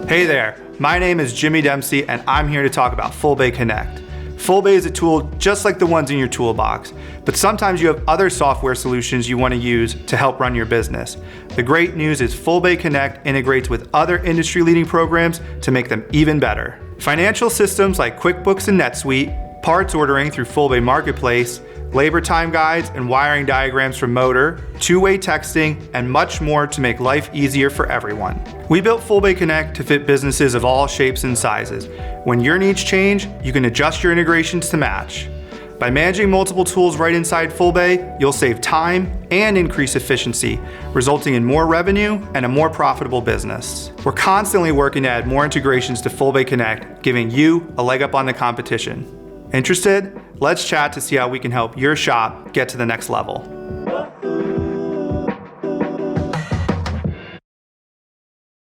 Hey there, my name is Jimmy Dempsey and I'm here to talk about Fullbay Connect. Fullbay is a tool just like the ones in your toolbox, but sometimes you have other software solutions you want to use to help run your business. The great news is Fullbay Connect integrates with other industry-leading programs to make them even better. Financial systems like Quickbooks and NetSuite, parts ordering through Fullbay Marketplace, labor time guides and wiring diagrams from Motor, two-way texting, and much more to make life easier for everyone. We built Fullbay Connect to fit businesses of all shapes and sizes. When your needs change, you can adjust your integrations to match. By managing multiple tools right inside Fullbay, you'll save time and increase efficiency, resulting in more revenue and a more profitable business. We're constantly working to add more integrations to Fullbay Connect, giving you a leg up on the competition. Interested? Let's chat to see how we can help your shop get to the next level.